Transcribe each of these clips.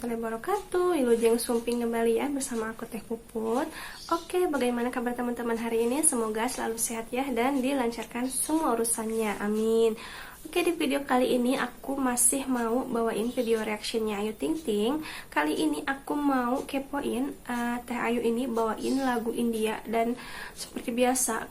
warahmatullahi wabarakatuh. Wilujeng Sumping kembali ya bersama aku Teh Puput. Oke, bagaimana kabar teman-teman hari ini? Semoga selalu sehat ya dan dilancarkan semua urusannya. Amin. Oke, di video kali ini aku masih mau bawain video reactionnya Ayu Ting Ting. Kali ini aku mau kepoin Teh Ayu ini bawain lagu India, dan seperti biasa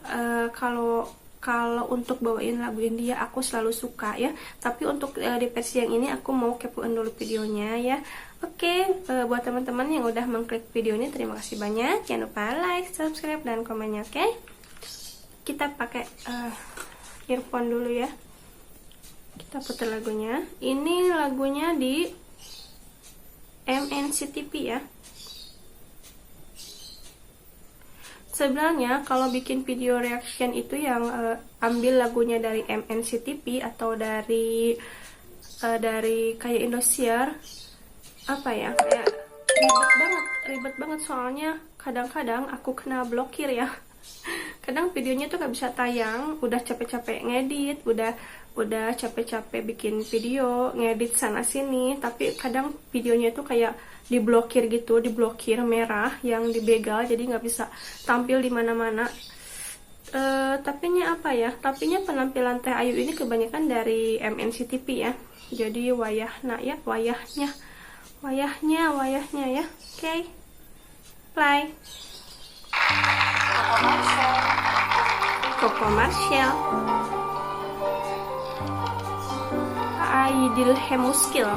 kalau untuk bawain lagu India aku selalu suka ya. Tapi untuk di versi yang ini aku mau kepoin dulu videonya ya. Oke, buat teman-teman yang udah mengklik video ini terima kasih banyak. Jangan lupa like, subscribe, dan komennya. Oke, kita pakai earphone dulu ya. Kita putar lagunya. Ini lagunya di MNCTV ya. Sebenarnya kalau bikin video reaction itu yang ambil lagunya dari MNCTV atau dari kayak Indosiar, apa ya, kayak ribet banget soalnya kadang-kadang aku kena blokir ya. Kadang videonya tuh gak bisa tayang, udah capek-capek ngedit, udah capek-capek bikin video, ngedit sana sini, tapi kadang videonya tuh kayak diblokir gitu, diblokir merah yang dibegal, jadi nggak bisa tampil di mana-mana. Tapinya apa ya? Tapinya penampilan Teh Ayu ini kebanyakan dari MNCTV ya. Jadi wayahnya ya. Oke, play. Coco Marshall, Aidil Hemuskil.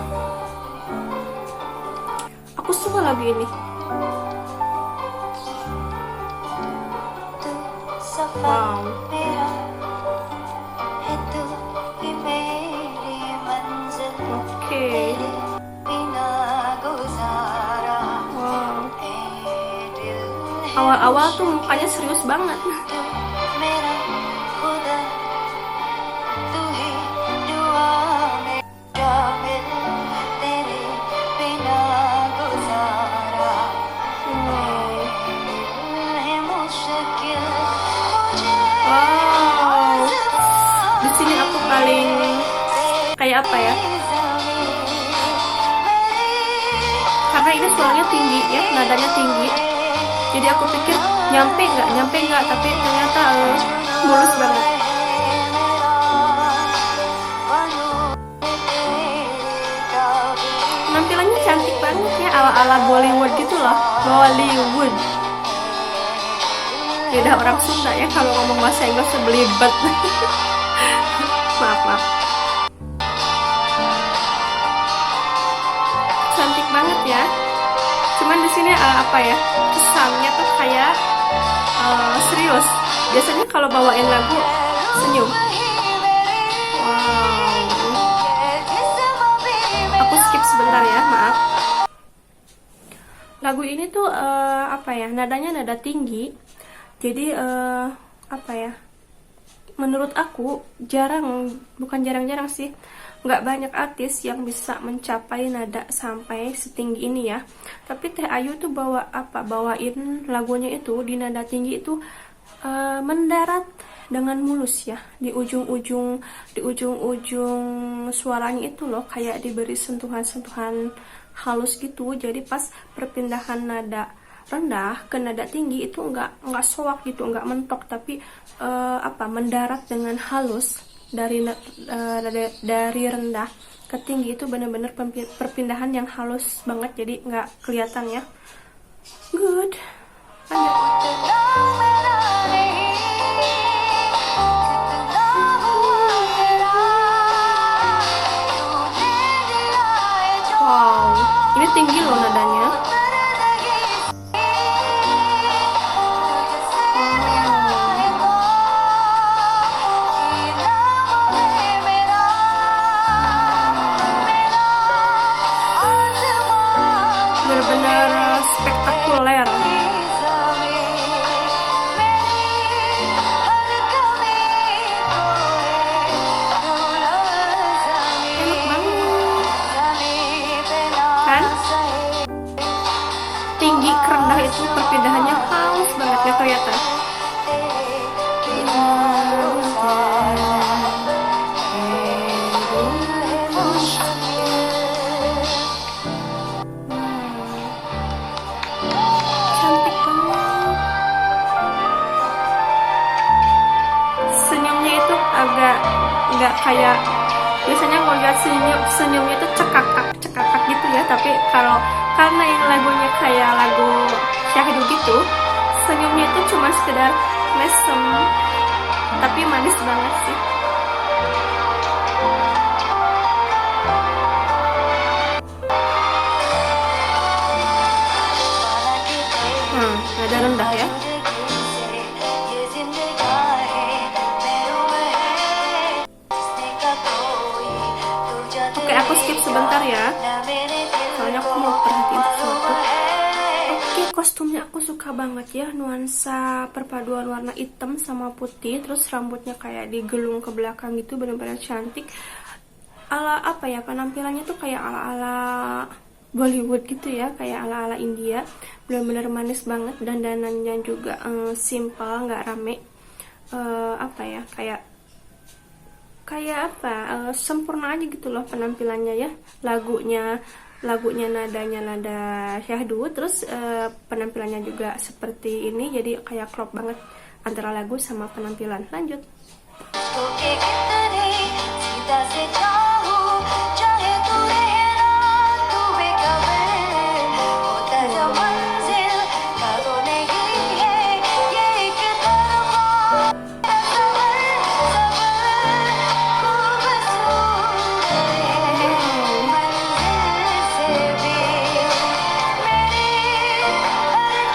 Aku suka lagu ini. Wow. Oke. Wow. Awal-awal tuh mukanya serius banget. Kayak apa ya, karena ini suaranya tinggi ya, nadanya tinggi, jadi aku pikir nyampe nggak, tapi ternyata mulus banget. Penampilannya cantik banget ya, ala-ala Bollywood gitu loh. Bollywood beda orang Sunda ya, kalau ngomong bahasa Inggris sebelibet. maaf. Cantik banget ya. Cuman di sini apa ya, kesannya tuh kayak serius. Biasanya kalau bawain lagu senyum. Wow. Aku skip sebentar ya, maaf. Lagu ini tuh apa ya, nadanya nada tinggi. Jadi apa ya, menurut aku bukan jarang-jarang sih, nggak banyak artis yang bisa mencapai nada sampai setinggi ini ya. Tapi Teh Ayu tuh bawain lagunya itu di nada tinggi itu mendarat dengan mulus ya. Di ujung suaranya itu loh kayak diberi sentuhan-sentuhan halus gitu. Jadi pas perpindahan nada rendah ke nada tinggi itu nggak soak gitu, nggak mentok, tapi mendarat dengan halus. Dari rendah ke tinggi itu benar-benar perpindahan yang halus banget, jadi nggak kelihatan ya. Good. Wow, ini tinggi loh nadanya. Benar-benar spektakuler. Enak banget kan? Tinggi ke rendah itu perpindahannya halus banget, gak kelihatan. Cantik banget. Senyumnya itu agak nggak kayak biasanya kalau lihat senyumnya itu cekakak gitu ya, tapi karena yang lagunya kayak lagu syahdu gitu, senyumnya itu cuma sekedar mesem, tapi manis banget sih. Nada rendah ya. Oke, aku skip sebentar ya, soalnya aku mau perhatiin sesuatu. Oke, kostumnya aku suka banget ya, nuansa perpaduan warna hitam sama putih, terus rambutnya kayak digelung ke belakang gitu, benar-benar cantik. Ala apa ya, penampilannya tuh kayak ala-ala Bollywood gitu ya, kayak ala-ala India, benar-benar manis banget. Dandanannya juga simple, nggak rame. Apa ya, kayak apa, sempurna aja gitu loh penampilannya ya. Lagunya nadanya nada syahdu, terus penampilannya juga seperti ini, jadi kayak klop banget antara lagu sama penampilan. Lanjut.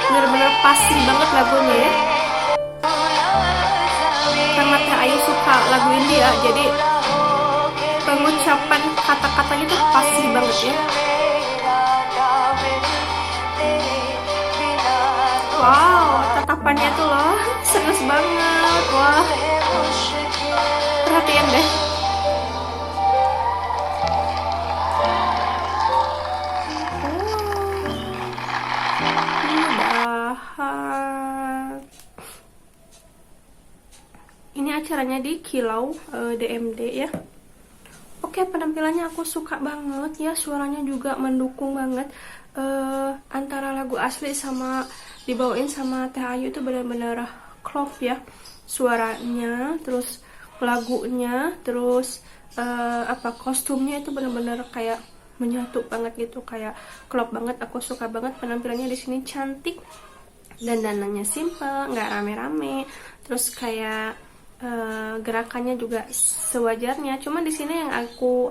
Bener-bener pasti banget lagunya ya, karena Teh Ayu suka lagu India, jadi pengucapan kata-katanya tuh pasti banget ya. Wow, tatapannya tuh loh serius banget. Wah, perhatian deh. Ini acaranya di Kilau DMD ya. Oke, penampilannya aku suka banget ya, suaranya juga mendukung banget. Antara lagu asli sama dibawain sama Teh Ayu itu benar-benar klop ya, suaranya, terus lagunya, terus kostumnya itu benar-benar kayak menyatu banget gitu, kayak klop banget. Aku suka banget penampilannya di sini, cantik, dandanannya simple, nggak rame-rame, terus kayak gerakannya juga sewajarnya. Cuman di sini yang aku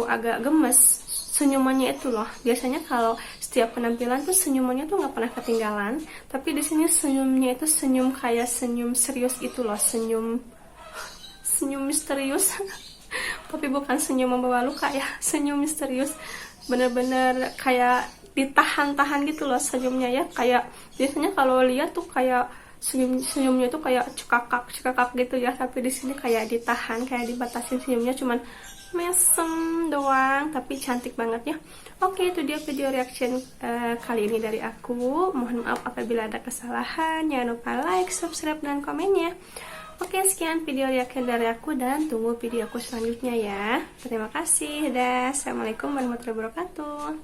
agak gemes, senyumannya itu loh. Biasanya kalau setiap penampilan tuh senyumannya tuh nggak pernah ketinggalan, tapi di sini senyumnya itu senyum kayak senyum serius gitu loh, senyum misterius. Tapi bukan senyum membawa luka ya, senyum misterius, bener-bener kayak ditahan-tahan gitu loh senyumnya ya. Kayak biasanya kalau lihat tuh kayak senyumnya itu kayak cekakak gitu ya, tapi di sini kayak ditahan, kayak dibatasin senyumnya, cuman mesem doang, tapi cantik banget ya. Oke, itu dia video reaction kali ini dari aku. Mohon maaf apabila ada kesalahan. Jangan lupa like, subscribe, dan komennya. Oke, sekian video reaction dari aku, dan tunggu video aku selanjutnya ya. Terima kasih. Assalamualaikum warahmatullahi wabarakatuh.